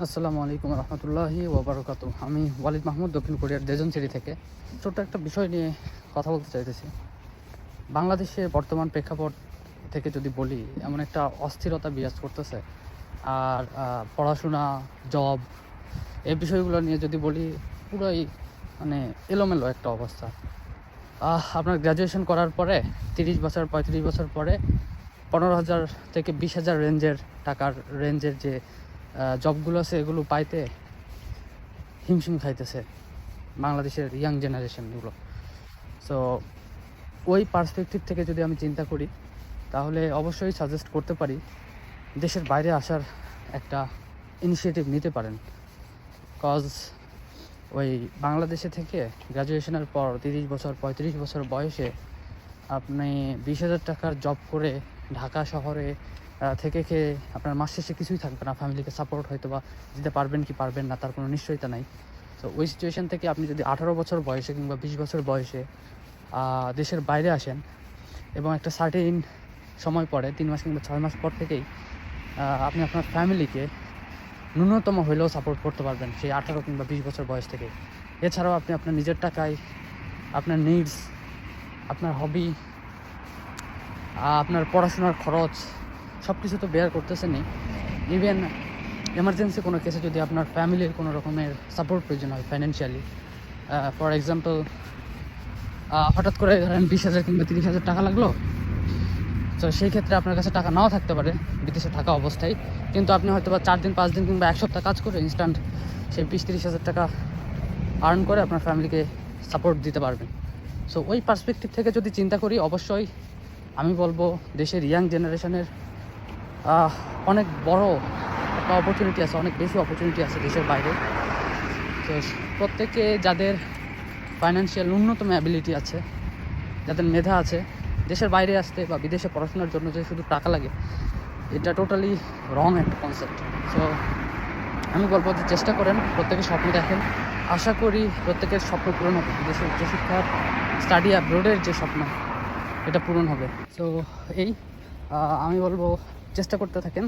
আসসালামু আলাইকুম রহমতুল্লাহি ওবরাকাতু। আমি ওয়ালিদ মাহমুদ, দক্ষিণ কোরিয়ার দেজনচেরি থেকে ছোট্ট একটা বিষয় নিয়ে কথা বলতে চাইতেছি। বাংলাদেশে বর্তমান প্রেক্ষাপট থেকে যদি বলি, এমন একটা অস্থিরতা বিরাজ করতেছে। আর পড়াশোনা, জব, এই বিষয়গুলো নিয়ে যদি বলি, পুরোই মানে এলোমেলো একটা অবস্থা। আপনার গ্র্যাজুয়েশন করার পরে 30 বছর 35 বছর পরে 15,000 থেকে 20,000 টাকার রেঞ্জের যে জবগুলো আছে, এগুলো পাইতে হিমশিম খাইতেছে বাংলাদেশের ইয়াং জেনারেশনগুলো। সো ওই পার্সপেক্টিভ থেকে যদি আমি চিন্তা করি, তাহলে অবশ্যই সাজেস্ট করতে পারি দেশের বাইরে আসার একটা ইনিশিয়েটিভ নিতে পারেন। কজ ওই বাংলাদেশে থেকে গ্র্যাজুয়েশনের পর 30 বছর 35 বছর বয়সে আপনি 20,000 টাকার জব করে ঢাকা শহরে থেকে খেয়ে আপনার মাস শেষে কিছুই থাকবে না। ফ্যামিলিকে সাপোর্ট হয়তো বা দিতে পারবেন কি পারবেন না, তার কোনো নিশ্চয়তা নাই। তো ওই সিচুয়েশান থেকে আপনি যদি 18 বছর বয়সে কিংবা 20 বছর বয়সে দেশের বাইরে আসেন এবং একটা সার্টেন সময় পরে 3 মাস কিংবা 6 মাস পর থেকেই আপনি আপনার ফ্যামিলিকে ন্যূনতম হলেও সাপোর্ট করতে পারবেন সেই 18 কিংবা 20 বছর বয়স থেকে। এছাড়াও আপনি আপনার নিজের টাকায় আপনার নিডস, আপনার হবি, আপনার পড়াশোনার খরচ সব কিছু তো বেয়ার করতেছেনই। ইভেন এমার্জেন্সি কোনো কেসে যদি আপনার ফ্যামিলির কোনো রকমের সাপোর্ট প্রয়োজন হয় ফাইন্যান্সিয়ালি, ফর এক্সাম্পল হঠাৎ করে ধরেন 20,000 কিংবা 30,000 টাকা লাগলো, তো সেই ক্ষেত্রে আপনার কাছে টাকা নাও থাকতে পারে বিদেশে থাকা অবস্থায়, কিন্তু আপনি হয়তো বা 4 দিন 5 দিন কিংবা 1 সপ্তাহ কাজ করে ইনস্ট্যান্ট সেই 20-30,000 টাকা আর্ন করে আপনার ফ্যামিলিকে সাপোর্ট দিতে পারবেন। সো ওই পার্সপেক্টিভ থেকে যদি চিন্তা করি, অবশ্যই আমি বলবো দেশের ইয়াং জেনারেশনের অনেক বড় একটা অপরচুনিটি আছে, অনেক বেশি অপরচুনিটি আছে দেশের বাইরে। তো প্রত্যেকে যাদের ফাইন্যান্সিয়াল ন্যূনতম অ্যাবিলিটি আছে, যাদের মেধা আছে, দেশের বাইরে আসতে বা বিদেশে পড়াশোনার জন্য যে শুধু টাকা লাগে, এটা টোটালি রং একটা কনসেপ্ট। সো আমি বলবো যে চেষ্টা করেন, প্রত্যেকে স্বপ্ন দেখেন, আশা করি প্রত্যেকের স্বপ্ন পূরণ হবে। দেশে উচ্চশিক্ষার স্টাডি অ্যাব্রোডের যে স্বপ্ন, এটা পূরণ হবে। সো এই আমি বলবো চেষ্টা করতে থাকেন,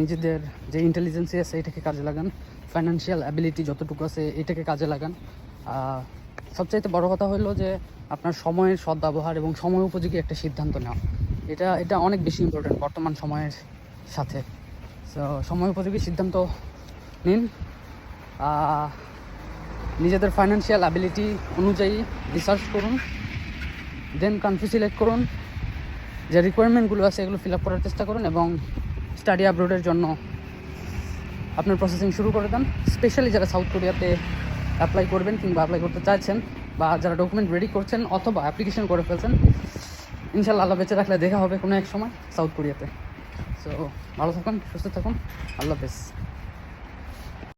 নিজেদের যে ইন্টেলিজেন্সি আছে এটাকে কাজে লাগান, ফাইন্যান্সিয়াল অ্যাবিলিটি যতটুকু আছে এটাকে কাজে লাগান। সবচাইতে বড় কথা হলো যে আপনার সময়ের সদ্ব্যবহার এবং সময় উপযোগী একটা সিদ্ধান্ত নেওয়া, এটা অনেক বেশি ইম্পর্টেন্ট বর্তমান সময়ের সাথে। সো সময় উপযোগী সিদ্ধান্ত নিন, নিজেদের ফাইন্যান্সিয়াল অ্যাবিলিটি অনুযায়ী রিসার্চ করুন, দেন কান্ট্রি সিলেক্ট করুন, যে রিকোয়ারমেন্টগুলো আছে এগুলো ফিল আপ করার চেষ্টা করুন এবং স্টাডি অ্যাব্রোডের জন্য আপনার প্রসেসিং শুরু করে দেন। স্পেশালি যারা সাউথ কোরিয়াতে অ্যাপ্লাই করবেন কিংবা অ্যাপ্লাই করতে চাইছেন, বা যারা ডকুমেন্ট রেডি করছেন অথবা অ্যাপ্লিকেশন করে ফেলছেন, ইনশাল্লাহ আল্লাহ বেঁচে রাখলে দেখা হবে কোনো এক সময় সাউথ কোরিয়াতে। সো ভালো থাকুন, সুস্থ থাকুন, আল্লাহ হাফেজ।